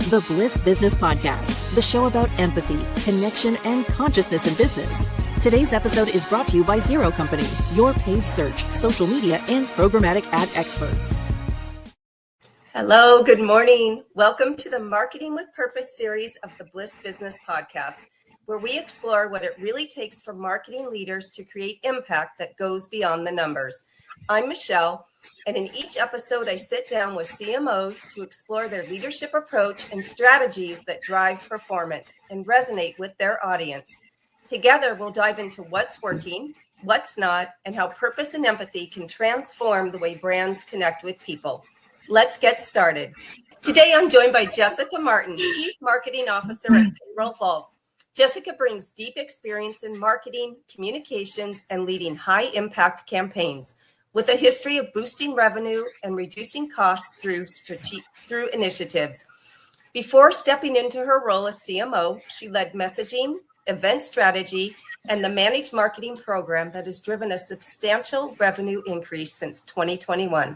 The Bliss Business Podcast, the show about empathy, connection, and consciousness in business. Today's episode is brought to you by Zero Company, your paid search, social media, and programmatic ad experts. Hello, good morning. Welcome to the Marketing with Purpose series of the Bliss Business Podcast, where we explore what it really takes for marketing leaders to create impact that goes beyond the numbers. I'm Michele, and in each episode, I sit down with CMOs to explore their leadership approach and strategies that drive performance and resonate with their audience. Together, we'll dive into what's working, what's not, and how purpose and empathy can transform the way brands connect with people. Let's get started. Today, I'm joined by Jessica Martin, Chief Marketing Officer at Payroll Vault. Jessica brings deep experience in marketing, communications, and leading high-impact campaigns, with a history of boosting revenue and reducing costs through initiatives. Before stepping into her role as CMO, she led messaging, event strategy, and the managed marketing program that has driven a substantial revenue increase since 2021.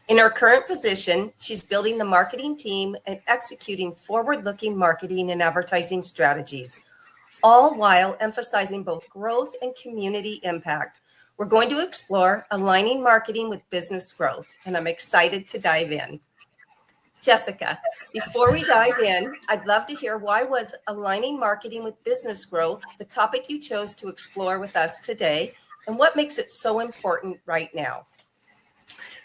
In her current position, she's building the marketing team and executing forward-looking marketing and advertising strategies, all while emphasizing both growth and community impact. We're going to explore aligning marketing with business growth, and I'm excited to dive in. Jessica, before we dive in, I'd love to hear, why was aligning marketing with business growth the topic you chose to explore with us today, and what makes it so important right now?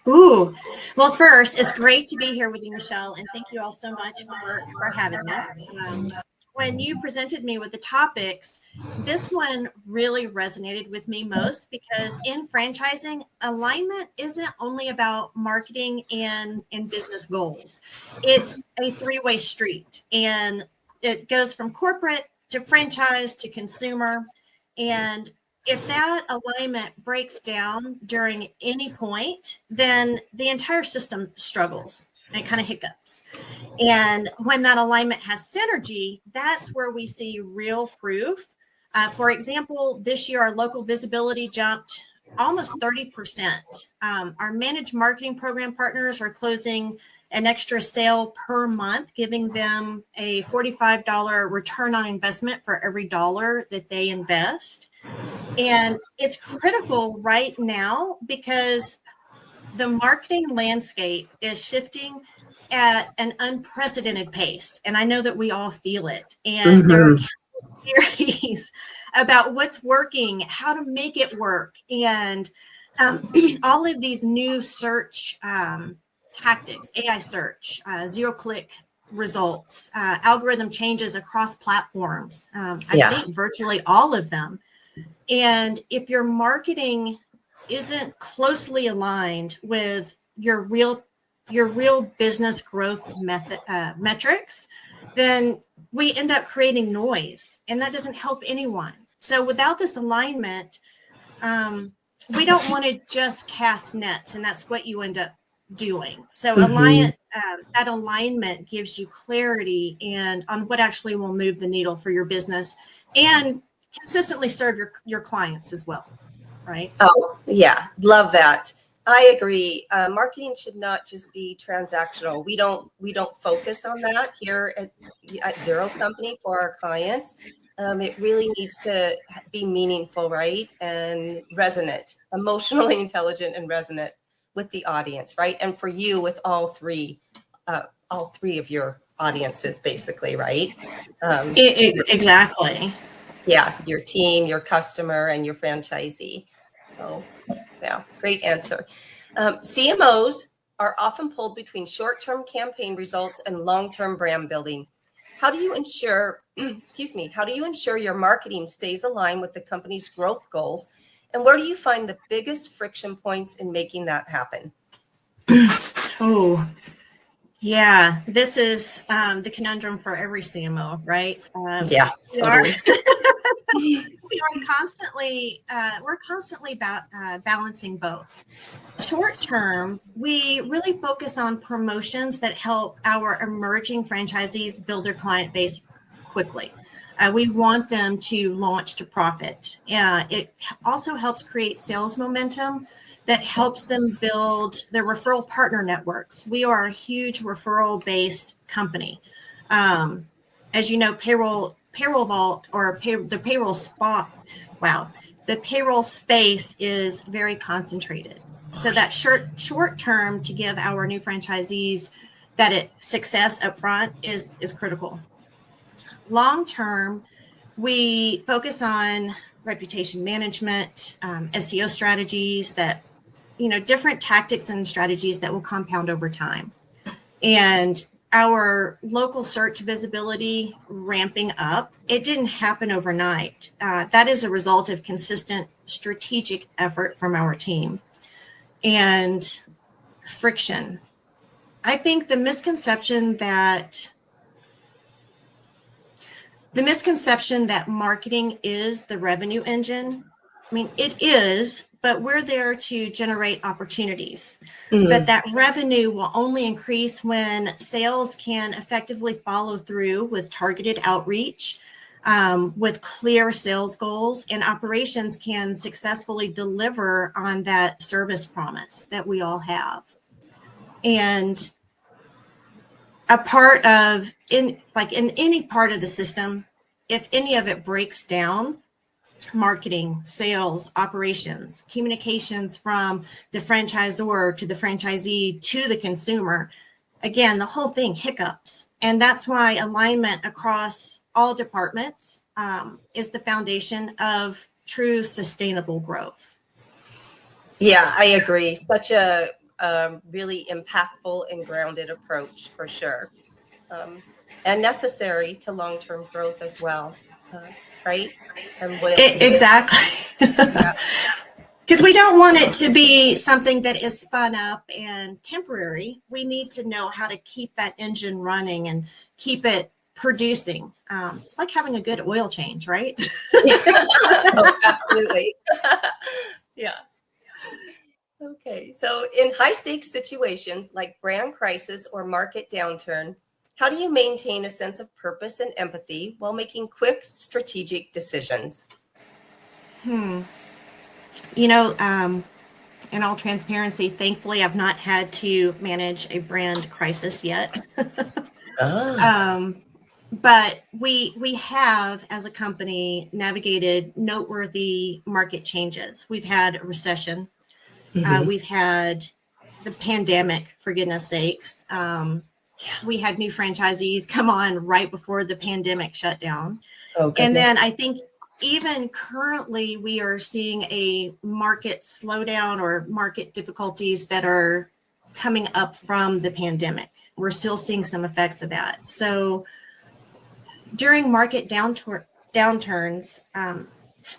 Ooh, well, first, it's great to be here with you, Michele, and thank you all so much for having me. When you presented me with the topics, this one really resonated with me most because in franchising, alignment isn't only about marketing and business goals. It's a three-way street, and it goes from corporate to franchise to consumer. And if that alignment breaks down during any point, then the entire system struggles and kind of hiccups. And when that alignment has synergy, that's where we see real proof. For example, this year, our local visibility jumped almost 30%. Our managed marketing program partners are closing an extra sale per month, giving them a $45 return on investment for every dollar that they invest. And it's critical right now because the marketing landscape is shifting at an unprecedented pace. And I know that we all feel it. And there are theories about what's working, how to make it work. And all of these new search tactics, AI search, zero-click results, algorithm changes across platforms. I think virtually all of them. And if your marketing isn't closely aligned with your real business growth metrics, then we end up creating noise, and that doesn't help anyone. So without this alignment, we don't want to just cast nets, and that's what you end up doing. So that alignment gives you clarity and on what actually will move the needle for your business and consistently serve your clients as well. Right? Oh, yeah. Love that. I agree. Marketing should not just be transactional. We don't focus on that here at Zero Company for our clients. It really needs to be meaningful, right? And resonant, emotionally intelligent and resonant with the audience, right? And for you, with all three of your audiences, basically, right? Exactly. Yeah, your team, your customer, and your franchisee. So, yeah, great answer. CMOs are often pulled between short-term campaign results and long-term brand building. How do you ensure, how do you ensure your marketing stays aligned with the company's growth goals? And where do you find the biggest friction points in making that happen? Oh, yeah, this is the conundrum for every CMO, right? Yeah, totally. We're constantly balancing both. Short term, we really focus on promotions that help our emerging franchisees build their client base quickly. We want them to launch to profit. It also helps create sales momentum that helps them build their referral partner networks. We are a huge referral-based company. As you know, Payroll Vault the payroll spot. Wow, the payroll space is very concentrated. So that short term to give our new franchisees success up front is critical. Long term, we focus on reputation management, SEO strategies different tactics and strategies that will compound over time. And our local search visibility ramping up, it didn't happen overnight. That is a result of consistent strategic effort from our team. And friction. I think the misconception that marketing is the revenue engine, I mean, it is, but we're there to generate opportunities. But that revenue will only increase when sales can effectively follow through with targeted outreach, with clear sales goals, and operations can successfully deliver on that service promise that we all have. And in any part of the system, if any of it breaks down, marketing, sales, operations, communications from the franchisor to the franchisee to the consumer, again, the whole thing hiccups. And that's why alignment across all departments is the foundation of true sustainable growth. Yeah, I agree. Such a really impactful and grounded approach for sure. And necessary to long-term growth as well, right? And loyalty. Exactly. Because we don't want it to be something that is spun up and temporary. We need to know how to keep that engine running and keep it producing. It's like having a good oil change, right? Oh, absolutely. Yeah. Okay. So in high stakes situations like brand crisis or market downturn, how do you maintain a sense of purpose and empathy while making quick strategic decisions? In all transparency, thankfully, I've not had to manage a brand crisis yet. But we have, as a company, navigated noteworthy market changes. We've had a recession. We've had the pandemic, for goodness sakes. We had new franchisees come on right before the pandemic shut down. And then I think even currently we are seeing a market slowdown or market difficulties that are coming up from the pandemic. We're still seeing some effects of that. So during market downturns,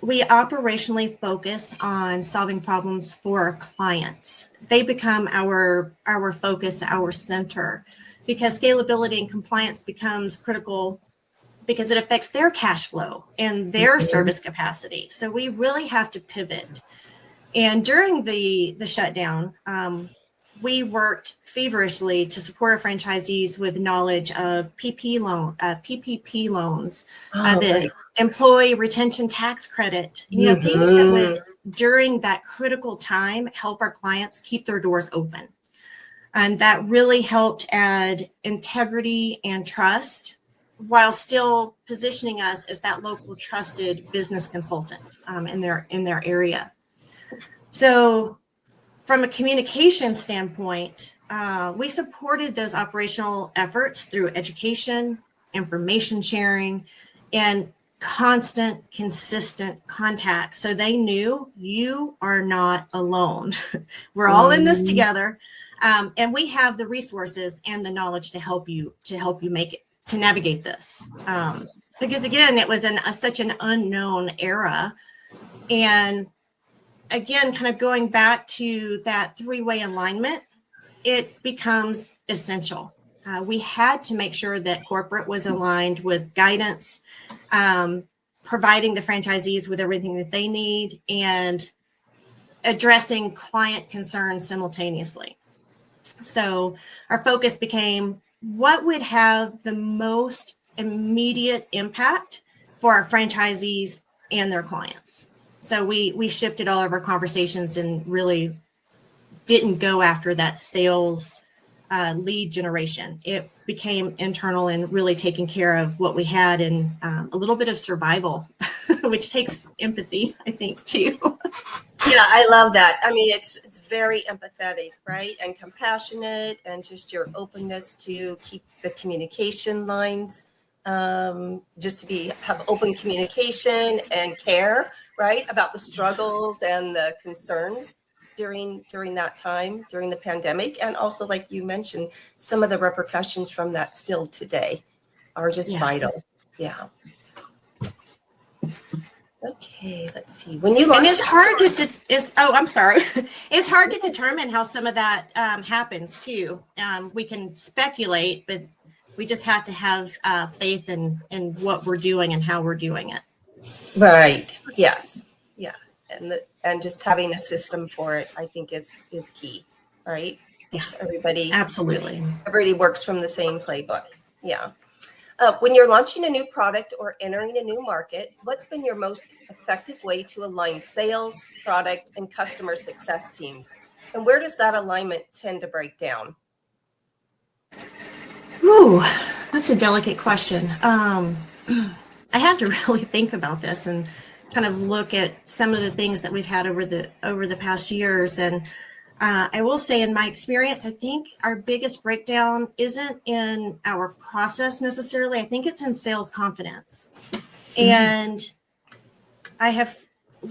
we operationally focus on solving problems for our clients. They become our focus, our center, because scalability and compliance becomes critical because it affects their cash flow and their service capacity. So we really have to pivot. And during the shutdown, we worked feverishly to support our franchisees with knowledge of PPP loans, the employee retention tax credit, things that would, during that critical time, help our clients keep their doors open. And that really helped add integrity and trust while still positioning us as that local trusted business consultant in their area. So from a communication standpoint, we supported those operational efforts through education, information sharing, and constant, consistent contact. So they knew you are not alone. We're all in this together. And we have the resources and the knowledge to help you to navigate this. Because again, it was such an unknown era. And again, kind of going back to that three-way alignment, it becomes essential. We had to make sure that corporate was aligned with guidance, providing the franchisees with everything that they need, and addressing client concerns simultaneously. So our focus became what would have the most immediate impact for our franchisees and their clients. So we shifted all of our conversations and really didn't go after that sales lead generation. It became internal and really taking care of what we had, and a little bit of survival, which takes empathy, I think, too. Yeah, I love that. I mean, it's very empathetic, right? And compassionate, and just your openness to keep the communication lines, just to have open communication and care, right, about the struggles and the concerns during that time, during the pandemic. And also, like you mentioned, some of the repercussions from that still today are just vital. Yeah. Okay, let's see. When you launch, and it's hard I'm sorry. It's hard to determine how some of that happens too. We can speculate, but we just have to have faith in what we're doing and how we're doing it. Right. Yes. Yeah. And just having a system for it, I think is key. Right. Yeah. Everybody works from the same playbook. Yeah. When you're launching a new product or entering a new market, what's been your most effective way to align sales, product, and customer success teams? And where does that alignment tend to break down? Ooh, that's a delicate question. I have to really think about this and kind of look at some of the things that we've had over the past years. And I will say, in my experience, I think our biggest breakdown isn't in our process necessarily. I think it's in sales confidence. And I have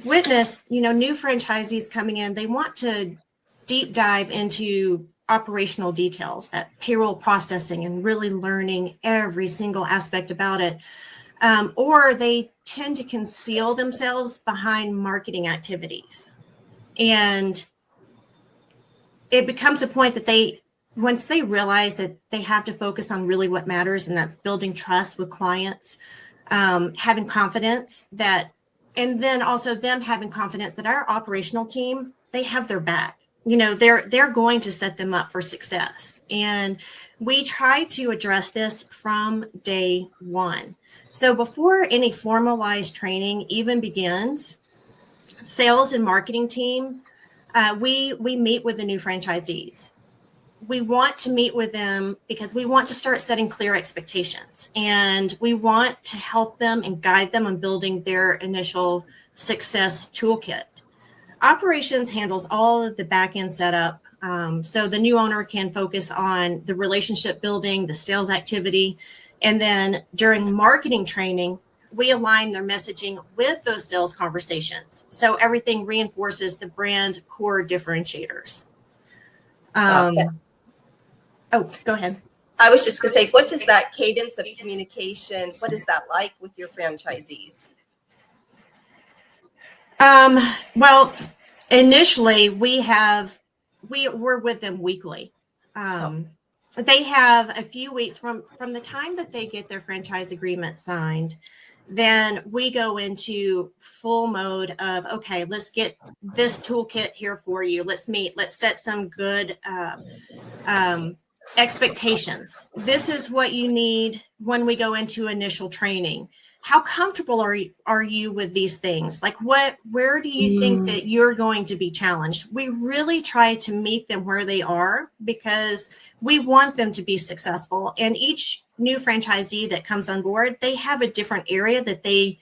witnessed, new franchisees coming in, they want to deep dive into operational details, that payroll processing, and really learning every single aspect about it. Or they tend to conceal themselves behind marketing activities. And it becomes a point that once they realize that they have to focus on really what matters, and that's building trust with clients, having confidence and then also them having confidence that our operational team, they have their back. They're going to set them up for success. And we try to address this from day one. So before any formalized training even begins, sales and marketing team, we meet with the new franchisees. We want to meet with them because we want to start setting clear expectations, and we want to help them and guide them on building their initial success toolkit. Operations handles all of the back end setup, so the new owner can focus on the relationship building, the sales activity, and then during marketing training, we align their messaging with those sales conversations. So everything reinforces the brand core differentiators. Okay. Oh, go ahead. I was just going to say, what does that cadence of communication, what is that like with your franchisees? Well, initially we're with them weekly. They have a few weeks from the time that they get their franchise agreement signed. Then we go into full mode of, okay, let's get this toolkit here for you. Let's meet. Let's set some good expectations. This is what you need when we go into initial training. How comfortable are you with these things? Like where do you think that you're going to be challenged? We really try to meet them where they are because we want them to be successful. And each new franchisee that comes on board, they have a different area that they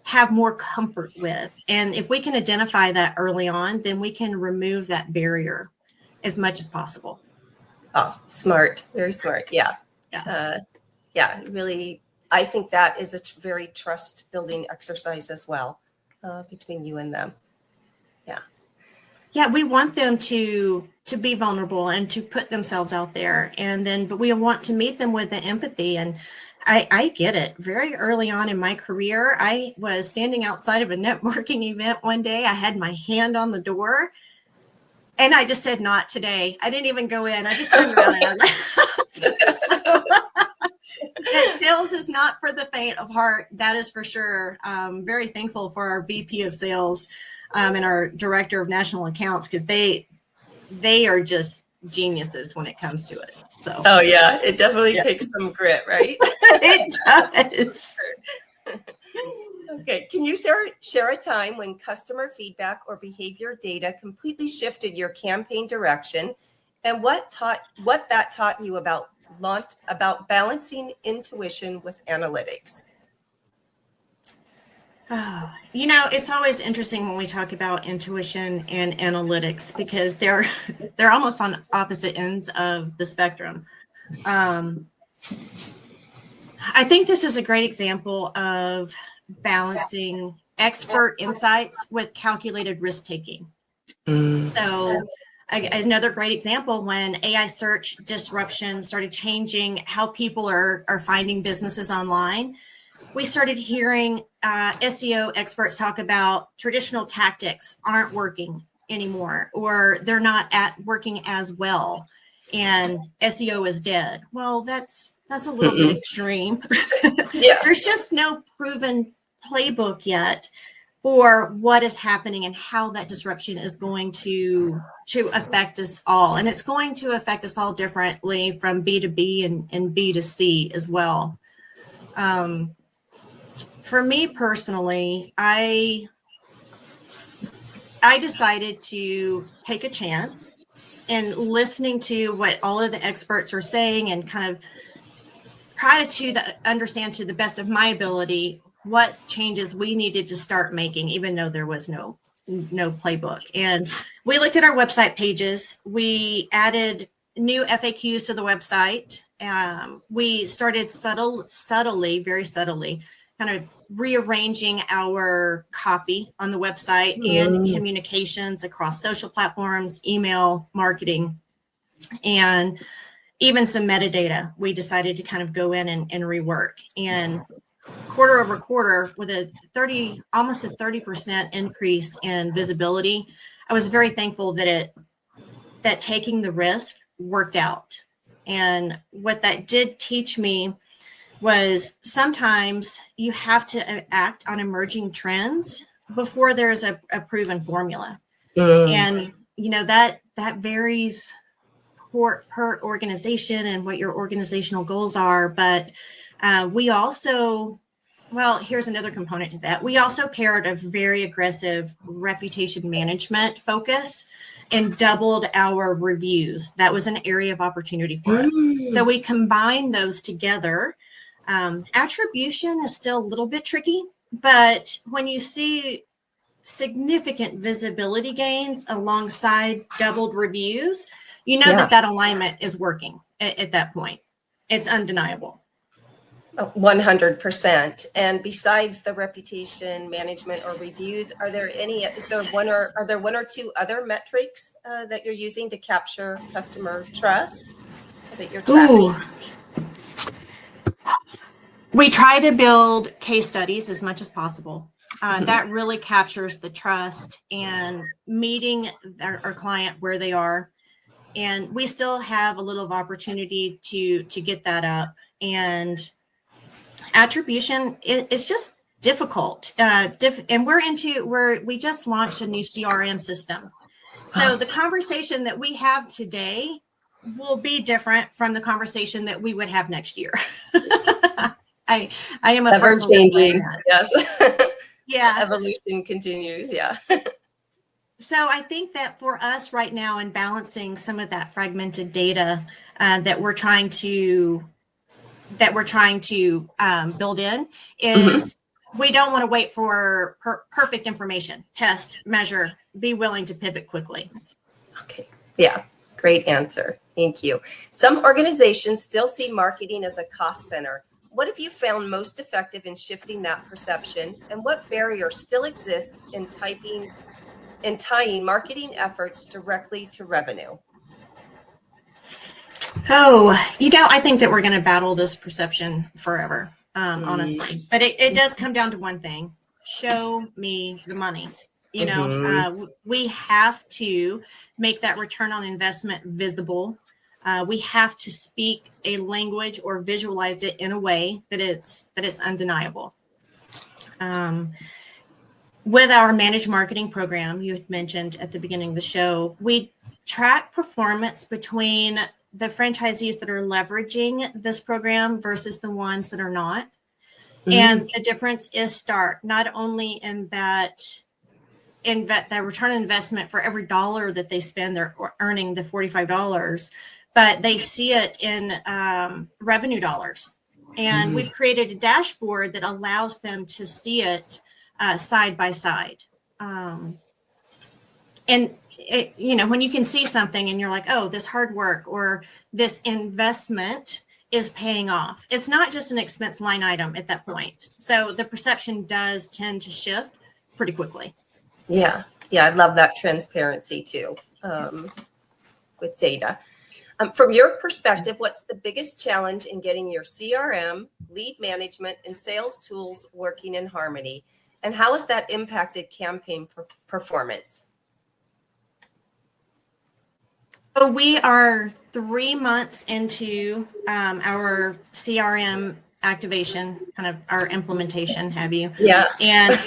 have more comfort with. And if we can identify that early on, then we can remove that barrier as much as possible. Oh, smart. Very smart. Yeah. Really, I think that is a very trust building exercise as well, between you and them. Yeah, we want them to be vulnerable and to put themselves out there, but we want to meet them with the empathy. And I get it. Very early on in my career, I was standing outside of a networking event one day. I had my hand on the door, and I just said, "Not today." I didn't even go in. I just turned around and I left. Sales is not for the faint of heart. That is for sure. Very thankful for our VP of sales and our director of national accounts, because they are just geniuses when it comes to it. So. Oh yeah, it definitely takes some grit, right? It does. Okay. Can you share a time when customer feedback or behavior data completely shifted your campaign direction, and what that taught you about balancing intuition with analytics? Oh, it's always interesting when we talk about intuition and analytics because they're almost on opposite ends of the spectrum. I think this is a great example of balancing expert insights with calculated risk taking. So another great example, when AI search disruption started changing how people are finding businesses online, we started hearing SEO experts talk about traditional tactics aren't working anymore, or they're not working as well, and SEO is dead. Well, that's a little bit extreme. Yeah. There's just no proven playbook yet for what is happening and how that disruption is going to affect us all. And it's going to affect us all differently from B2B and B2C as well. For me personally, I decided to take a chance in listening to what all of the experts are saying and kind of try to understand to the best of my ability what changes we needed to start making, even though there was no playbook. And we looked at our website pages. We added new FAQs to the website. We started very subtly, kind of rearranging our copy on the website and communications across social platforms, email marketing, and even some metadata. We decided to kind of go in and rework. And quarter over quarter, with almost a 30% increase in visibility, I was very thankful that taking the risk worked out. And what that did teach me was sometimes you have to act on emerging trends before there's a proven formula. And, that varies per organization and what your organizational goals are. But we also, here's another component to that. We also paired a very aggressive reputation management focus and doubled our reviews. That was an area of opportunity for us. So we combined those together. Attribution is still a little bit tricky, but when you see significant visibility gains alongside doubled reviews, that alignment is working at that point. It's undeniable. 100%. And besides the reputation management or reviews, are there one or two other metrics that you're using to capture customer trust that you're tracking? We try to build case studies as much as possible. That really captures the trust and meeting our client where they are. And we still have a little of opportunity to get that up. And attribution is just difficult. And we just launched a new CRM system. So the conversation that we have today will be different from the conversation that we would have next year. I am a ever changing. Yes. Yeah. Evolution continues. Yeah. So I think that for us right now, in balancing some of that fragmented data that we're trying to build in is we don't want to wait for perfect information. Test, measure, be willing to pivot quickly. Okay. Yeah. Great answer. Thank you. Some organizations still see marketing as a cost center. What have you found most effective in shifting that perception, and what barriers still exist in tying marketing efforts directly to revenue? I think that we're going to battle this perception forever, honestly. But it does come down to one thing: show me the money. We have to make that return on investment visible. We have to speak a language or visualize it in a way that it's undeniable. With our managed marketing program, you had mentioned at the beginning of the show, we track performance between the franchisees that are leveraging this program versus the ones that are not. And the difference is stark, not only in that that return on investment for every dollar that they spend, they're earning the $45, but they see it in revenue dollars. And we've created a dashboard that allows them to see it side by side. And it, when you can see something and you're like, oh, this hard work or this investment is paying off. It's not just an expense line item at that point. So the perception does tend to shift pretty quickly. Yeah. I love that transparency too, with data. From your perspective, what's the biggest challenge in getting your CRM, lead management, and sales tools working in harmony? And how has that impacted campaign performance? So we are 3 months into our CRM activation, kind of our implementation, have you? Yeah. And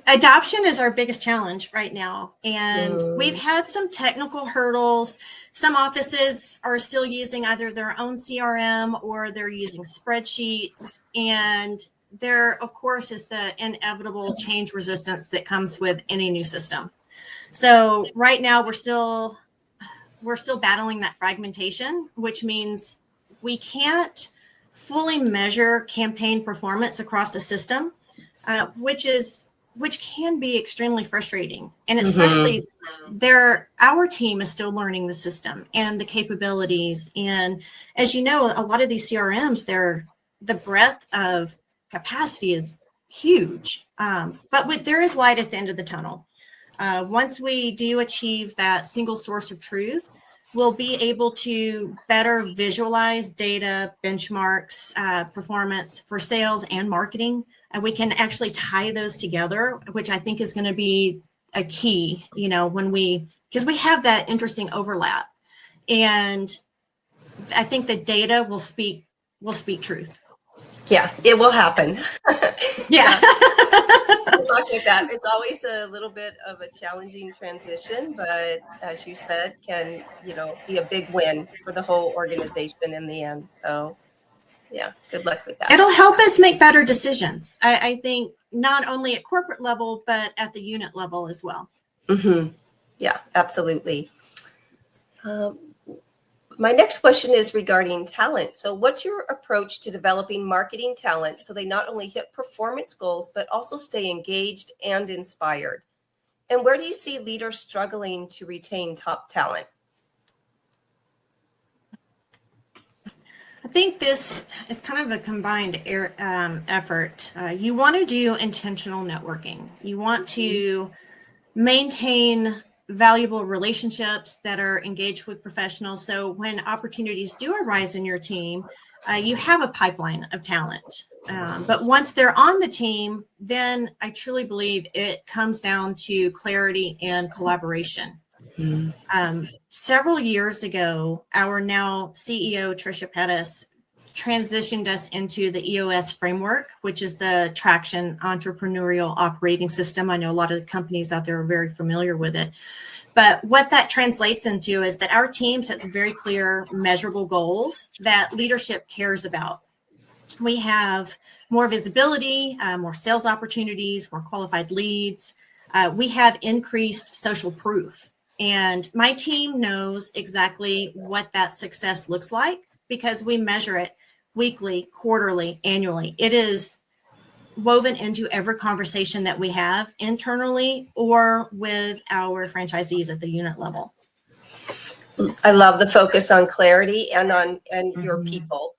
adoption is our biggest challenge right now. And we've had some technical hurdles. Some offices are still using either their own CRM or they're using spreadsheets. And there, of course, is the inevitable change resistance that comes with any new system. So right now we're still battling that fragmentation, which means we can't fully measure campaign performance across the system, which can be extremely frustrating. And especially our team is still learning the system and the capabilities. And as you know, a lot of these CRMs, the breadth of capacity is huge. But there is light at the end of the tunnel. Once we do achieve that single source of truth, we'll be able to better visualize data, benchmarks, performance for sales and marketing. And we can actually tie those together, which I think is going to be a key, because we have that interesting overlap. And I think the data will speak truth. Yeah, it will happen. Yeah. Good luck with that. It's always a little bit of a challenging transition, but as you said, can, be a big win for the whole organization in the end. So yeah, good luck with that. It'll help us make better decisions. I think not only at corporate level, but at the unit level as well. Yeah, absolutely. My next question is regarding talent. So what's your approach to developing marketing talent so they not only hit performance goals, but also stay engaged and inspired? And where do you see leaders struggling to retain top talent? I think this is kind of a combined effort. You want to do intentional networking. You want to maintain valuable relationships that are engaged with professionals. So when opportunities do arise in your team, you have a pipeline of talent. But once they're on the team, then I truly believe it comes down to clarity and collaboration. Several years ago, our now CEO, Tricia Pettis, transitioned us into the EOS framework, which is the Traction Entrepreneurial Operating System. I know a lot of the companies out there are very familiar with it. But what that translates into is that our team sets very clear, measurable goals that leadership cares about. We have more visibility, more sales opportunities, more qualified leads. We have increased social proof. And my team knows exactly what that success looks like because we measure it weekly, quarterly, annually. It is woven into every conversation that we have internally or with our franchisees at the unit level. I love the focus on clarity and your people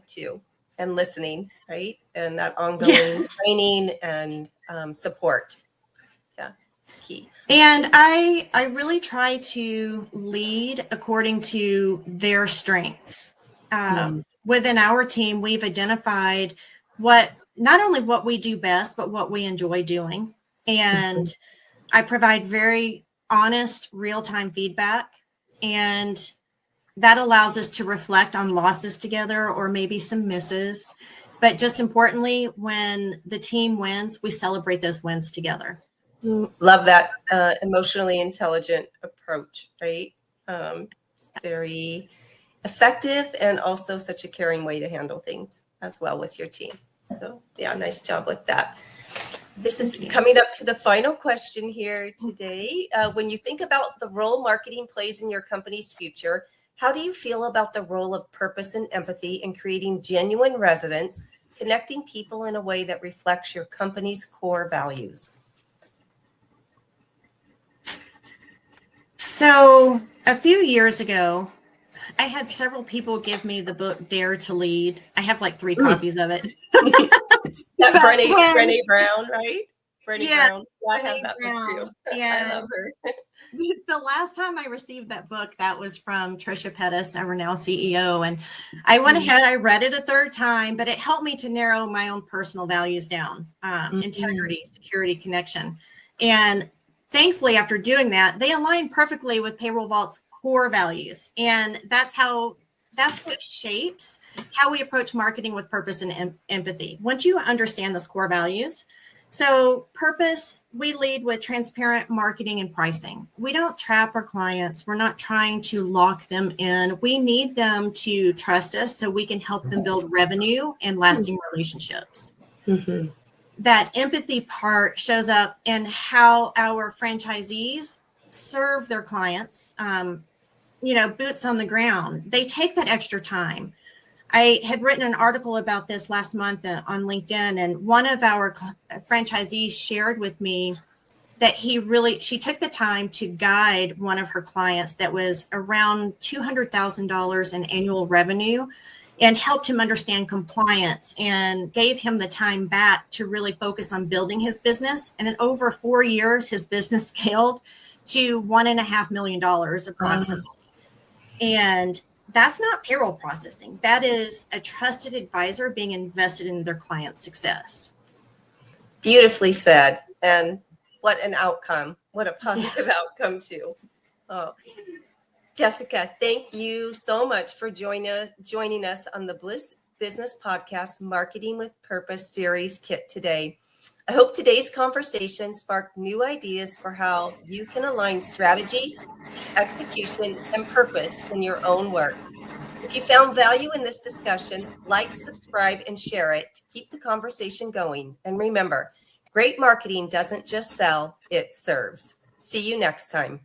too, and listening, right? And that ongoing training and support. Yeah, it's key. And I really try to lead according to their strengths. Within our team, we've identified not only what we do best, but what we enjoy doing. And I provide very honest, real-time feedback. And that allows us to reflect on losses together or maybe some misses. But just importantly, when the team wins, we celebrate those wins together. Love that emotionally intelligent approach, right? It's very effective and also such a caring way to handle things. as well with your team. So yeah, nice job with that. This is coming up to the final question here today. When you think about the role marketing plays in your company's future, how do you feel about the role of purpose and empathy in creating genuine resonance, connecting people in a way that reflects your company's core values? So a few years ago, I had several people give me the book Dare to Lead. I have like 3 copies of it. That Brené Brown, right? Brené Brown. Yeah, I have that Brown. book too. And I love her. The last time I received that book, that was from Trisha Pettis, our now CEO. And I went ahead, I read it a 3rd time, but it helped me to narrow my own personal values down, integrity, security, connection. And thankfully, after doing that, they align perfectly with Payroll Vault's core values. And that's what shapes how we approach marketing with purpose and empathy. Once you understand those core values, so purpose, we lead with transparent marketing and pricing. We don't trap our clients. We're not trying to lock them in. We need them to trust us so we can help them build revenue and lasting relationships. Mm-hmm. That empathy part shows up in how our franchisees serve their clients, boots on the ground. They take that extra time. I had written an article about this last month on LinkedIn, and one of our franchisees shared with me that she took the time to guide one of her clients that was around $200,000 in annual revenue and helped him understand compliance and gave him the time back to really focus on building his business. And in over 4 years, his business scaled to $1.5 million approximately. And that's not payroll processing. That is a trusted advisor being invested in their client's success. Beautifully said. And what an outcome. What a positive outcome too. Oh, Jessica, thank you so much for joining us on the Bliss Business Podcast Marketing with Purpose series kit today. I hope today's conversation sparked new ideas for how you can align strategy, execution, and purpose in your own work. If you found value in this discussion, like, subscribe, and share it to keep the conversation going. And remember, great marketing doesn't just sell, it serves. See you next time.